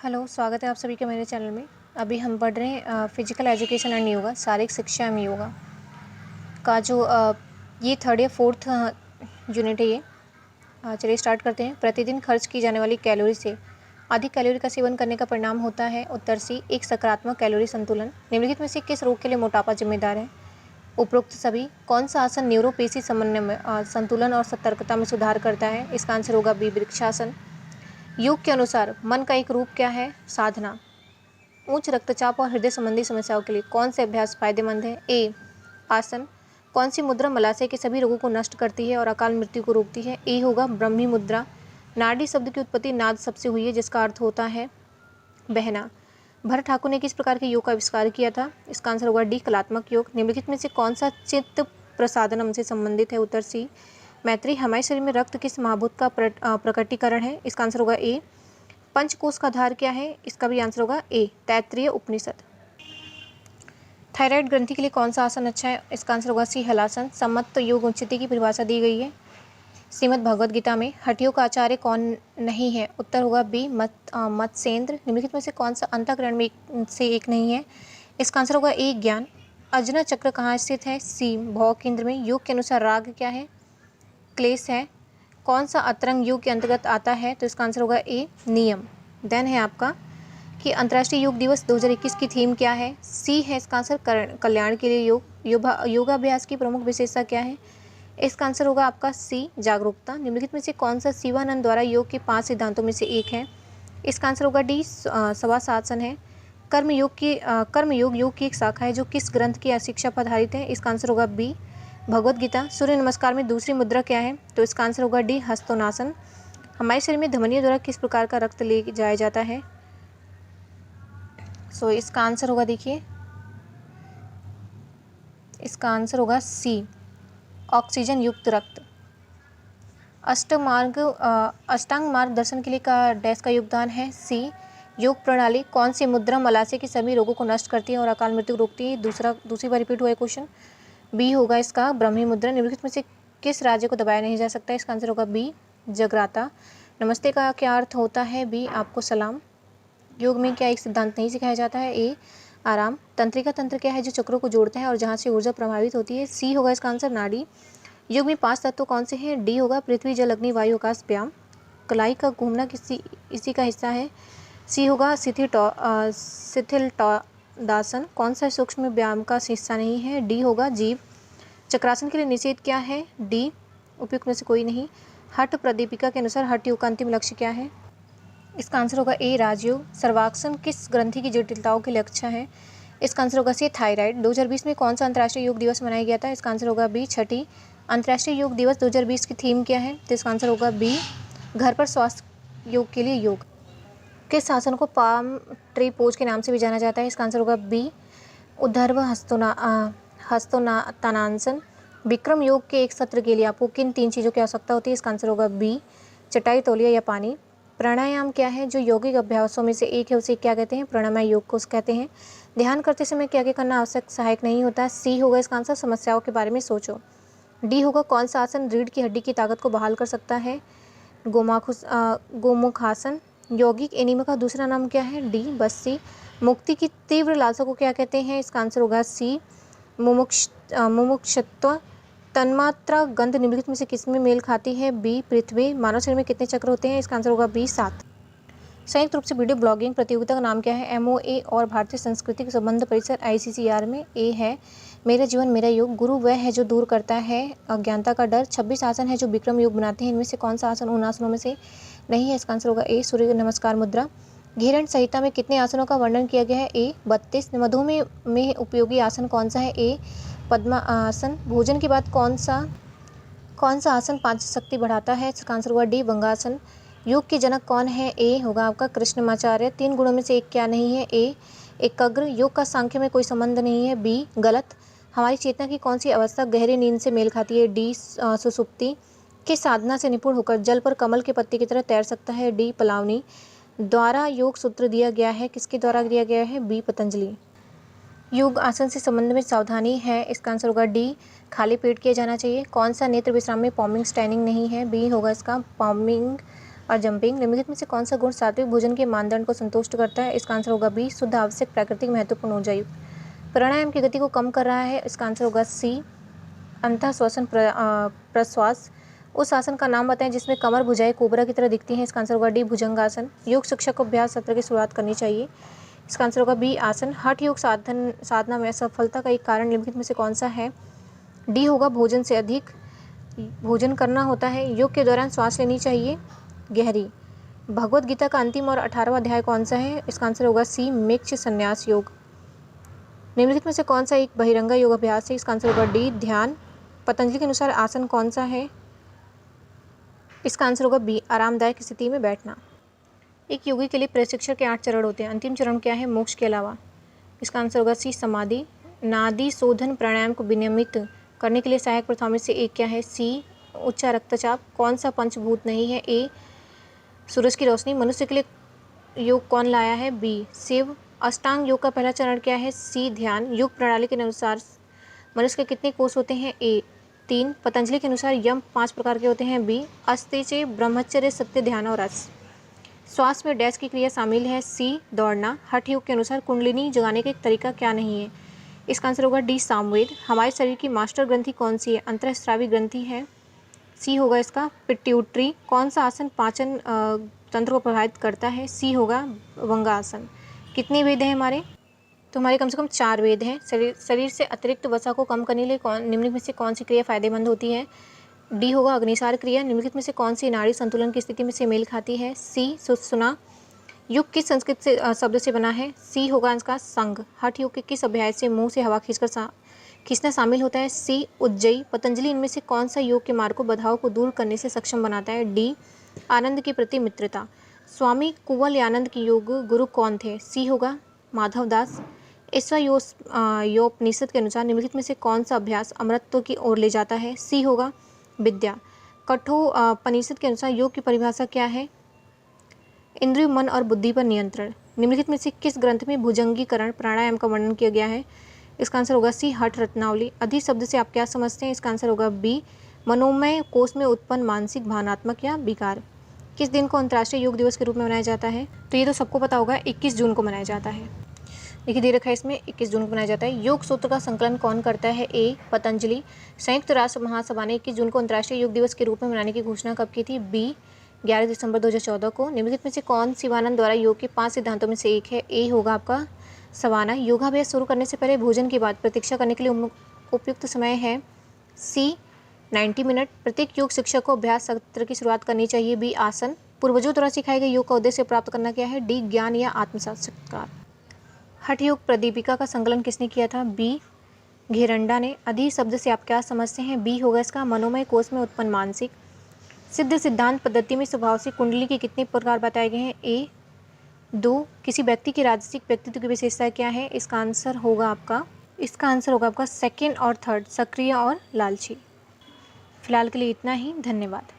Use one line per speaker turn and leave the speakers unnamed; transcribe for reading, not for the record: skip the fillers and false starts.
Hello, स्वागत है आप सभी का मेरे चैनल में। अभी हम पढ़ रहे हैं फिजिकल एजुकेशन एंड योगा, शारीरिक शिक्षा एवं योगा का जो ये थर्ड या फोर्थ यूनिट है ये। चलिए स्टार्ट करते हैं। प्रतिदिन खर्च की जाने वाली कैलोरी से अधिक कैलोरी का सेवन करने का परिणाम होता है। उत्तर सी, एक सकारात्मक कैलोरी संतुलन। निम्नलिखित में से किस रोग के लिए मोटापा जिम्मेदार है? उपरोक्त सभी। कौन सा आसन न्यूरोपेशी समन्वय में संतुलन और सतर्कता में सुधार करता है? इसका आंसर होगा बी, वृक्षासन। योग के अनुसार मन का एक रूप क्या है? साधना। उच्च रक्तचाप और हृदय संबंधी समस्याओं के लिए कौन से अभ्यास फायदेमंद है? ए, आसन। कौन सी मुद्रा मलाशय के सभी रोगों को नष्ट करती है और अकाल मृत्यु को रोकती है? ए होगा ब्रह्मी मुद्रा। नाड़ी शब्द की उत्पत्ति नाद शब्द से हुई है, जिसका अर्थ होता है बहना। भरत ठाकुर ने किस प्रकार के योग का आविष्कार किया था? इसका आंसर होगा डी, कलात्मक योग। निम्नलिखित में से कौन सा चित्त प्रसादनम से संबंधित है? उत्तर सी, मैत्री। हमारे शरीर में रक्त किस महाभूत का प्रकटीकरण है? इसका आंसर होगा ए। पंचकोश का आधार क्या है? इसका भी आंसर होगा ए, तैत्तिरीय उपनिषद। थायराइड ग्रंथि के लिए कौन सा आसन अच्छा है? इसका आंसर होगा सी, हलासन। सम्मत योग उच्चति की परिभाषा दी गई है श्रीमद् भगवद गीता में। हड्डियों का आचार्य कौन नहीं है? उत्तर होगा बी, मत्स्येंद्र। निम्नलिखित में से कौन सा अंतःकरण में से एक नहीं है? इसका आंसर होगा ए, ज्ञान। अजनर चक्र कहाँ स्थित है? सी, भौ केंद्र में। योग के अनुसार राग क्या है? क्लेश है। कौन सा अतरंग योग के अंतर्गत आता है? तो इसका आंसर होगा ए, नियम। देन है आपका कि अंतर्राष्ट्रीय योग दिवस 2021 की थीम क्या है? सी है इसका आंसर, कल्याण के लिए योग। योगाभ्यास की प्रमुख विशेषता क्या है? इसका आंसर होगा आपका सी, जागरूकता। निम्नलिखित में से कौन सा शिवानंद द्वारा योग के 5 सिद्धांतों में से एक है? इसका आंसर होगा डी, शवासासन है। कर्मयोग योग की एक शाखा है जो किस ग्रंथ की शिक्षा पर आधारित है? इसका आंसर होगा बी, भगवद गीता। सूर्य नमस्कार में दूसरी मुद्रा क्या है? तो इसका आंसर होगा डी, हस्तोनासन। हमारे शरीर में धमनियों द्वारा किस प्रकार का रक्त ले जाया जाता है? सो इसका आंसर होगा, देखिए इसका आंसर होगा सी, ऑक्सीजन युक्त रक्त। अष्टांग मार्ग दर्शन के लिए का डैश का योगदान है? सी, योग प्रणाली। कौन सी मुद्रा मलाशय के सभी रोगों को नष्ट करती है और अकाल मृत्यु को रोकती है? दूसरी बार रिपीट हुआ है क्वेश्चन। बी होगा इसका, ब्रह्मी मुद्रा। निम्नलिखित में से किस राज्य को दबाया नहीं जा सकता? इसका आंसर होगा बी, जगराता। नमस्ते का क्या अर्थ होता है? बी, आपको सलाम। योग में क्या एक सिद्धांत नहीं सिखाया जाता है? ए, आराम। तंत्रिका तंत्र क्या है जो चक्रों को जोड़ता है और जहाँ से ऊर्जा प्रभावित होती है? सी होगा इसका आंसर, नाड़ी। योग में 5 तत्व कौन से हैं? डी होगा पृथ्वी, जल, अग्नि, वायु, आकाश, व्याम। कलाई का घूमना इसी का हिस्सा है? सी होगा शिथिलतासन। कौन सा सूक्ष्म व्यायाम का हिस्सा नहीं है? डी होगा जीव। चक्रासन के लिए निषेध क्या है? डी, उपयुक्त में से कोई नहीं। हठ प्रदीपिका के अनुसार हठ योग का अंतिम लक्ष्य क्या है? इसका आंसर होगा ए, राजयोग। सर्वाक्षण किस ग्रंथि की जटिलताओं के लिए अच्छा है? इसका आंसर होगा सी, थायराइड। 2020 में कौन सा अंतर्राष्ट्रीय योग दिवस मनाया गया था? इसका आंसर होगा बी, छठी। अंतर्राष्ट्रीय योग दिवस 2020 की थीम क्या है? तो इसका आंसर होगा बी, घर पर स्वास्थ्य योग के लिए योग। किस आसन को पाम ट्री पोज के नाम से भी जाना जाता है? इसका आंसर होगा बी, ऊर्ध्व हस्तोत्तानासन। विक्रम योग के एक सत्र के लिए आपको किन 3 चीज़ों की आवश्यकता होती है? इसका आंसर होगा बी, चटाई, तौलिया या पानी। प्राणायाम क्या है जो यौगिक अभ्यासों में से एक है, उसे क्या कहते हैं? प्राणायाम योग को कहते हैं। ध्यान करते समय क्या क्या करना आवश्यक सहायक नहीं होता? सी होगा इसका आंसर, समस्याओं के बारे में सोचो। डी होगा कौन सा आसन रीढ़ की हड्डी की ताकत को बहाल कर सकता है? गोमुखासन। यौगिक एनीमिया का दूसरा नाम क्या है? डी, बस्सी। मुक्ति की तीव्र लालसा को क्या कहते हैं? इसका आंसर होगा सी, मुमुक्षुत्व। तन्मात्रा गंध निम्नलिखित में से किसमें मेल खाती है? बी, पृथ्वी। मानव शरीर में कितने चक्र होते हैं? इसका आंसर होगा बी, 7। संयुक्त रूप से वीडियो ब्लॉगिंग प्रतियोगिता का नाम क्या है? MOA और भारतीय सांस्कृतिक संबंध परिषद ICCR में। ए है मेरा जीवन मेरा योग। गुरु वह है जो दूर करता है अज्ञानता का डर। 26 आसन है जो विक्रम योग बनाते हैं। इनमें से कौन सा आसन उन आसनों में से नहीं है? इसका आंसर होगा ए, सूर्य नमस्कार मुद्रा। घेरण संहिता में कितने आसनों का वर्णन किया गया है? ए, 32। मधुमेह में उपयोगी आसन कौन सा है? ए, पद्मासन। भोजन के बाद कौन सा आसन पाचन शक्ति बढ़ाता है? इसका आंसर होगा डी, भंगासन। योग के जनक कौन है? ए होगा आपका कृष्णमाचार्य। 3 गुणों में से एक क्या नहीं है? ए, एकाग्र। योग का सांख्य में कोई संबंध नहीं है? बी, गलत। हमारी चेतना की कौन सी अवस्था गहरी नींद से मेल खाती है? डी, सुसुप्ति। किस साधना से निपुण होकर जल पर कमल के पत्ते की तरह तैर सकता है? डी, पलावनी। द्वारा योग सूत्र दिया गया है, किसके द्वारा दिया गया है? बी, पतंजलि। योग आसन से संबंध में सावधानी है? इसका आंसर होगा डी, खाली पेट किया जाना चाहिए। कौन सा नेत्र विश्राम में पॉमिंग स्टैनिंग नहीं है? बी होगा इसका, पॉमिंग और जंपिंग। निम्नलिखित में से कौन सा गुण सात्विक भोजन के मानदंड को संतुष्ट करता है? इसका आंसर होगा बी, शुद्ध, आवश्यक, प्राकृतिक, महत्वपूर्ण, ऊर्जा युक्त। प्राणायाम की गति को कम कर रहा है। इसका आंसर होगा सी, अंतः श्वसन प्रश्वास। उस आसन का नाम बताएं जिसमें कमर भुजाएं कोबरा की तरह दिखती हैं। इसका आंसर होगा डी, भुजंगासन। योग शिक्षक को अभ्यास सत्र की शुरुआत करनी चाहिए। इसका आंसर होगा बी, आसन। हठ योग साधना में असफलता का एक कारण निम्नलिखित में से कौन सा है? डी होगा भोजन से अधिक भोजन करना होता है। योग के दौरान सांस लेनी चाहिए गहरी। भगवत गीता का अंतिम और 18वां अध्याय कौन सा है? इसका आंसर होगा सी, मोक्ष संन्यास योग। निम्नलिखित में से कौन सा एक बहिरंगा योग अभ्यास है? इसका आंसर होगा डी, ध्यान। पतंजलि के अनुसार आसन कौन सा है? इसका आंसर होगा बी, आरामदायक स्थिति में बैठना। एक योगी के लिए प्रशिक्षण के 8 चरण होते हैं। अंतिम चरण क्या है मोक्ष के अलावा? इसका आंसर होगा सी, समाधि। नाड़ी शोधन प्राणायाम को विनियमित करने के लिए सहायक प्रथाओं में से एक क्या है? सी, उच्च रक्तचाप। कौन सा पंचभूत नहीं है? ए, सूरज की रोशनी। मनुष्य के लिए योग कौन लाया है? बी, शिव। अष्टांग योग का पहला चरण क्या है? सी, ध्यान। योग प्रणाली के अनुसार मनुष्य के कितने कोष होते हैं? ए, 3। पतंजलि के अनुसार यम 5 प्रकार के होते हैं। बी, अस्तेचे, ब्रह्मचर्य, सत्य, ध्यान और रस। श्वास में डैश की क्रिया शामिल है। सी, दौड़ना। हठ योग के अनुसार कुंडलिनी जगाने का एक तरीका क्या नहीं है? इसका आंसर होगा डी, सामवेद। हमारे शरीर की मास्टर ग्रंथि कौन सी है? अंतःस्रावी ग्रंथि है। सी होगा इसका पिट्यूटरी। कौन सा आसन पाचन तंत्र को प्रभावित करता है? सी होगा भुजंगासन। कितने वेद हैं हमारे? तो हमारे कम से कम 4 वेद हैं। शरीर से अतिरिक्त वसा को कम करने के लिए निम्नलिखित में से कौन सी क्रिया फायदेमंद होती है? डी होगा अग्निसार क्रिया। निम्नलिखित में से कौन सी नाड़ी संतुलन की स्थिति में से मेल खाती है? सी, सुषुम्ना। युग किस संस्कृत से शब्द से बना है? सी होगा इसका संघ। हठ योग के किस अभ्यास से मुंह से हवा खींचना शामिल होता है? सी, उज्जयी। पतंजलि इनमें से कौन सा योग के मार्ग को बाधाओं को दूर करने से सक्षम बनाता है? डी, आनंद के प्रति मित्रता। स्वामी कुवलयानंद के योग गुरु कौन थे? सी होगा माधव दास। ईश्वरोपनिषद के अनुसार निम्नलिखित में से कौन सा अभ्यास अमरत्व की ओर ले जाता है? सी होगा विद्या। कठोपनिषद के अनुसार योग की परिभाषा क्या है? इंद्रिय, मन और बुद्धि पर नियंत्रण। निम्नलिखित में से किस ग्रंथ में भुजंगीकरण प्राणायाम का वर्णन किया गया है? इसका आंसर होगा सी, हठ रत्नावली। अधि शब्द से आप क्या समझते हैं? इसका आंसर होगा बी, मनोमय कोष में उत्पन्न मानसिक, भावनात्मक या विकार। किस दिन को अंतर्राष्ट्रीय योग दिवस के रूप में मनाया जाता है? तो ये तो सबको पता होगा, 21 जून को मनाया जाता है। देखिए दे रखा है इसमें 21 जून को मनाया जाता है। योग सूत्र का संकलन कौन करता है? ए, पतंजलि। संयुक्त राष्ट्र महासभा ने 21 जून को अंतर्राष्ट्रीय योग दिवस के रूप में मनाने की घोषणा कब की थी? बी, 11 दिसंबर 2014 को। निम्नलिखित में से कौन शिवानंद द्वारा योग के 5 सिद्धांतों में से एक है? ए होगा आपका सवाना। योगाभ्यास शुरू करने से पहले भोजन के बाद प्रतीक्षा करने के लिए उपयुक्त समय है? सी, 90 मिनट। प्रत्येक योग शिक्षक को अभ्यास सत्र की शुरुआत करनी चाहिए। बी, आसन। पूर्वजों द्वारा सिखाए गए योग का उद्देश्य प्राप्त करना क्या है? डी, ज्ञान या आत्मसाक्षात्कार। हठ योग प्रदीपिका का संकलन किसने किया था? बी, घेरंडा ने। अधि शब्द से आप क्या समझते हैं? बी होगा इसका मनोमय कोष में उत्पन्न मानसिक। सिद्ध सिद्धांत पद्धति में स्वभाव से कुंडली के कितने प्रकार बताए गए हैं? ए, 2। किसी व्यक्ति के राजसिक व्यक्तित्व की विशेषता क्या है? इसका आंसर होगा आपका सेकंड और थर्ड, सक्रिय और लालची। फिलहाल के लिए इतना ही। धन्यवाद।